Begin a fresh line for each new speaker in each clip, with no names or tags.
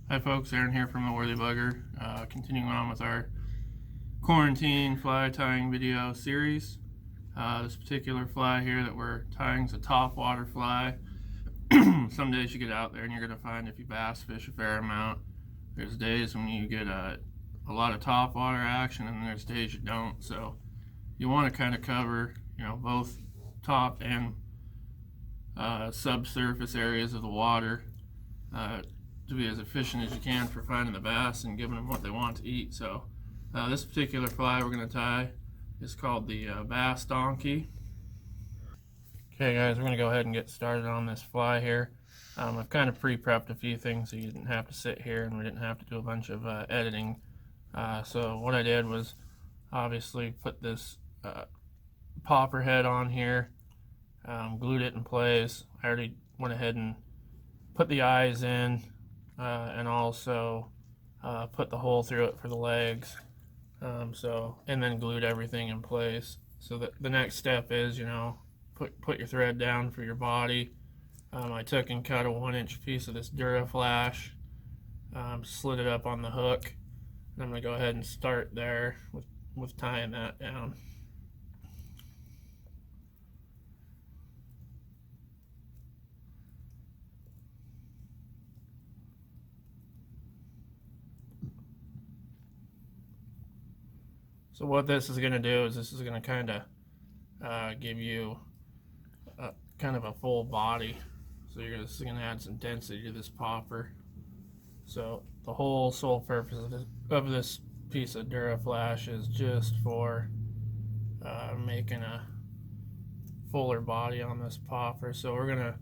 Hi folks, Aron here from the Worley Bugger, continuing on with our quarantine fly tying video series. This particular fly here that we're tying is a top water fly. Some days you get out there and you're going to find if you bass fish a fair amount, there's days when you get a lot of top water action and there's days you don't. So you want to kind of cover, both top and subsurface areas of the water to be as efficient as you can for finding the bass and giving them what they want to eat. So this particular fly we're going to tie is called the bass donkey. Okay guys, we're going to go ahead and get started on this fly here. I've kind of pre-prepped a few things so you didn't have to sit here and we didn't have to do a bunch of editing. So what I did was obviously put this popper head on here, glued it in place. I already went ahead and put the eyes in and also put the hole through it for the legs, and then glued everything in place. So that the next step is, put your thread down for your body. I took and cut a 1-inch piece of this Duraflash, slid it up on the hook, and I'm going to go ahead and start there with tying that down. So what this is going to do is this is going to kind of give you kind of a full body. So this is going to add some density to this popper. So the whole sole purpose of this piece of Duraflash is just for making a fuller body on this popper. So we're going to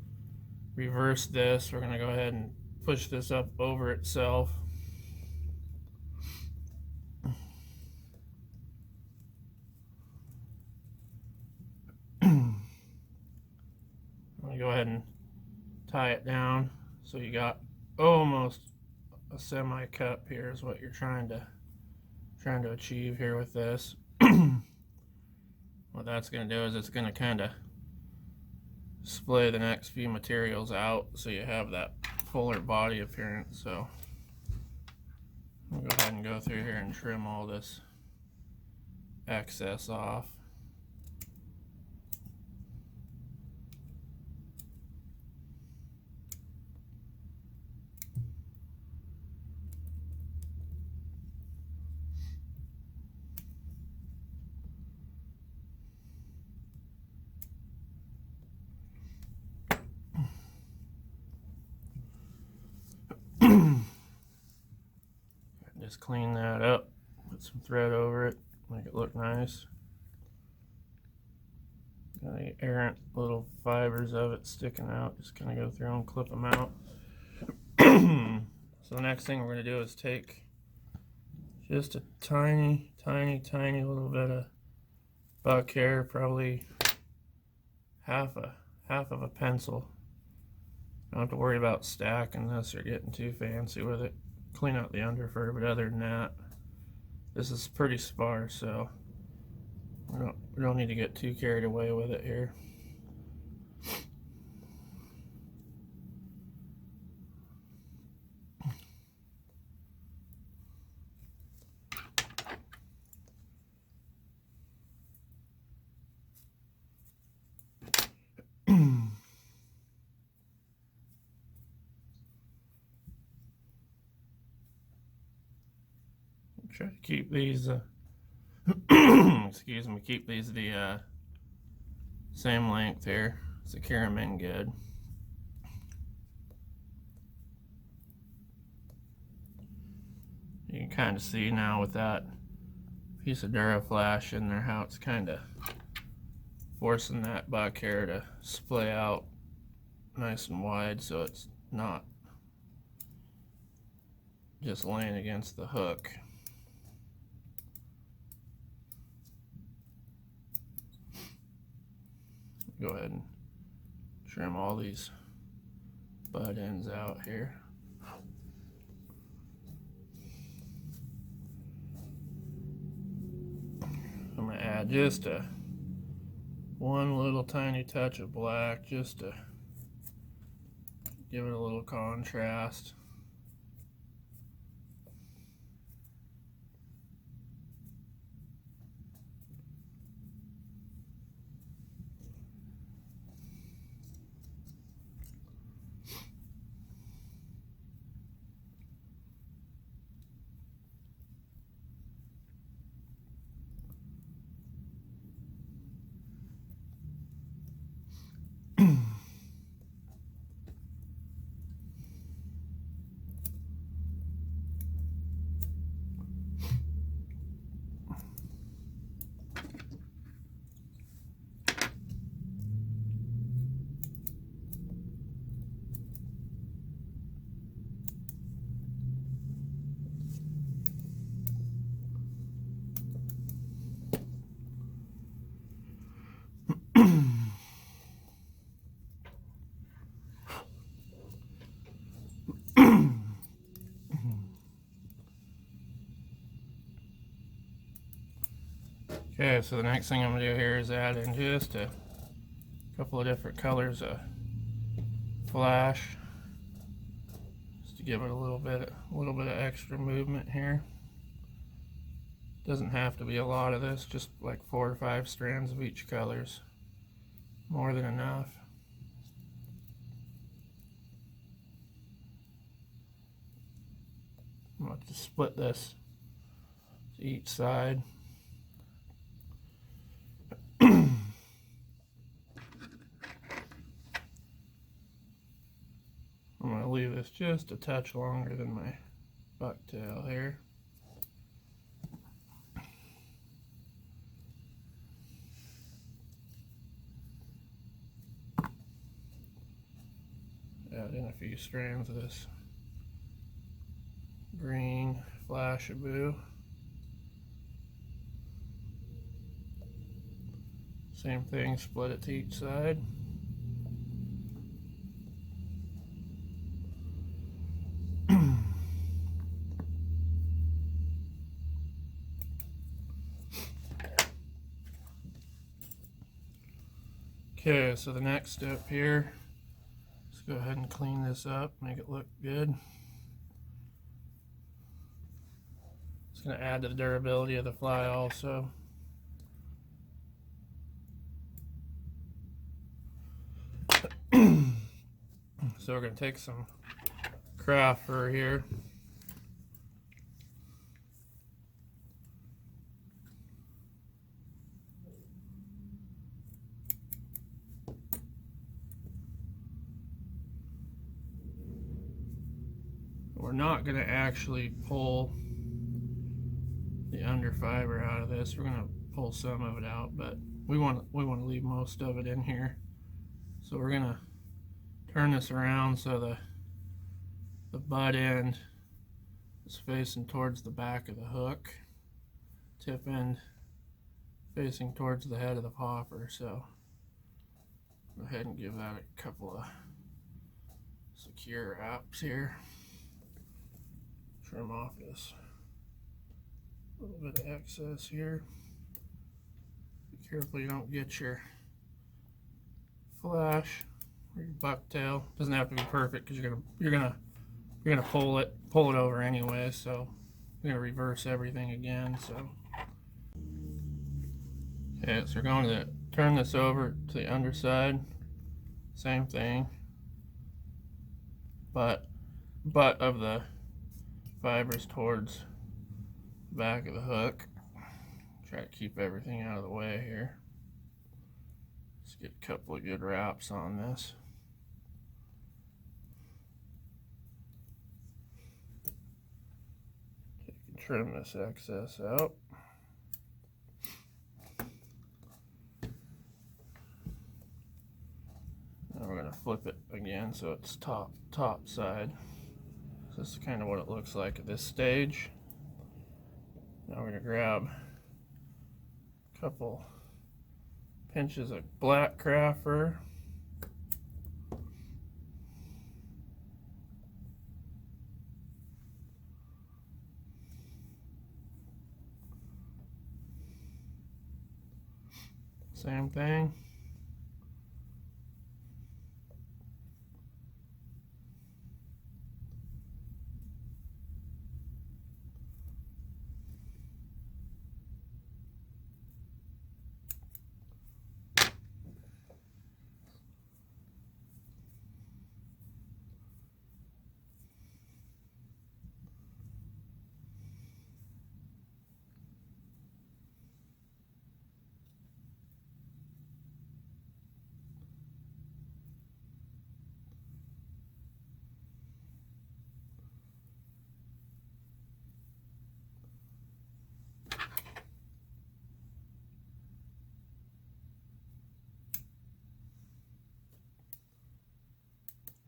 reverse this. We're going to go ahead and push this up over itself. Go ahead and tie it down so you got almost a semi cup here is what you're trying to achieve here with this. What that's going to do is it's going to kind of splay the next few materials out so you have that fuller body appearance. So I'll go ahead and go through here and trim all this excess off. Just clean that up, put some thread over it, make it look nice. Got the errant little fibers of it sticking out, just kind of go through and clip them out. So the next thing we're going to do is take just a tiny little bit of buck hair, probably half of a pencil. Don't have to worry about stacking this or getting too fancy with it. Clean out the underfur, but other than that, this is pretty sparse, so we don't need to get too carried away with it here. Try to keep these excuse me, keep these the same length here. Secure them in good. You can kind of see now with that piece of Duraflash in there how it's kind of forcing that buck hair to splay out nice and wide so it's not just laying against the hook. Go ahead and trim all these butt ends out here. I'm going to add just one little tiny touch of black just to give it a little contrast. Okay, so the next thing I'm going to do here is add in just a couple of different colors of flash, just to give it a little bit of extra movement here. Doesn't have to be a lot of this, just like 4 or 5 strands of each color's more than enough. I'm going to split this to each side. I'm going to leave this just a touch longer than my bucktail here. Add in a few strands of this green Flashaboo. Same thing, split it to each side. Okay, so the next step here, let's go ahead and clean this up, make it look good. It's going to add to the durability of the fly also. So we're going to take some craft fur here. We're not going to actually pull the under fiber out of this. We're going to pull some of it out, but we want to leave most of it in here. So we're going to turn this around so the butt end is facing towards the back of the hook, tip end facing towards the head of the popper. So go ahead and give that a couple of secure wraps here. Trim off this little bit of excess here. Be careful you don't get your flash or your bucktail. Doesn't have to be perfect because you're gonna pull it over anyway. So you're gonna reverse everything again. So okay, so we're going to turn this over to the underside. Same thing, butt of the fibers towards the back of the hook. Try to keep everything out of the way here. Let's get a couple of good wraps on this. Take and trim this excess out. Now we're going to flip it again so it's top side. So this is kind of what it looks like at this stage. Now we're going to grab a couple pinches of black craft fur. Same thing.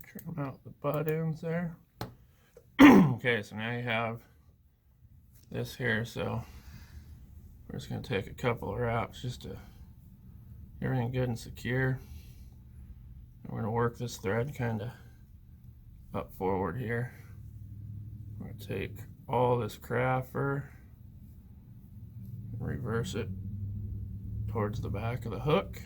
Trim out the butt ends there. Okay, so now you have this here, so we're just going to take a couple of wraps just to get everything good and secure. And we're going to work this thread kind of up forward here. We're going to take all this craft fur and reverse it towards the back of the hook.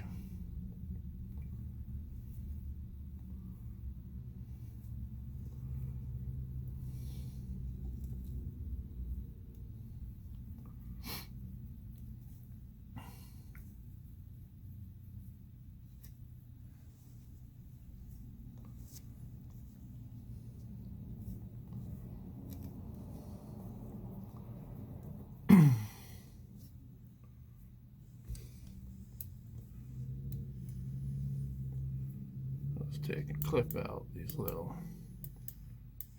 Let's take and clip out these little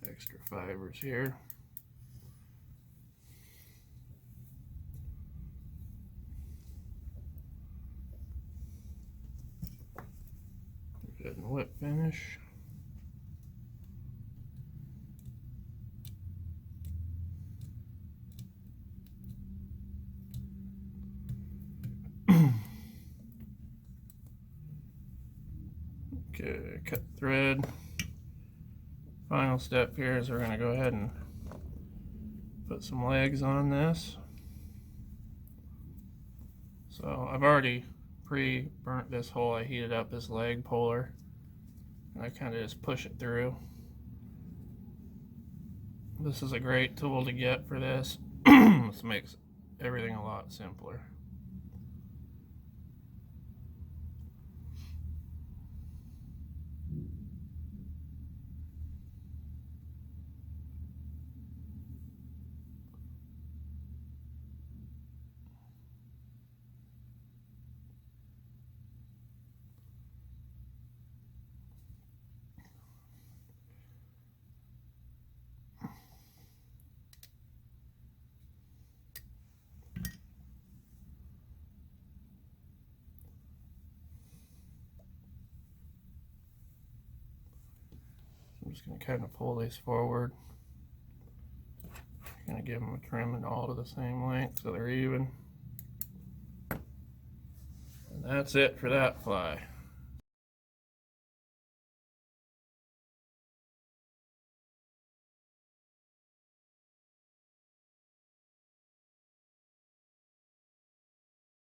extra fibers here. Good and whip finish. Okay, cut thread. Final step here is we're going to go ahead and put some legs on this. So I've already pre-burnt this hole. I heated up this leg puller and I kind of just push it through. This is a great tool to get for this. This makes everything a lot simpler. I'm just going to kind of pull these forward. Going to give them a trim and all to the same length so they're even. And that's it for that fly.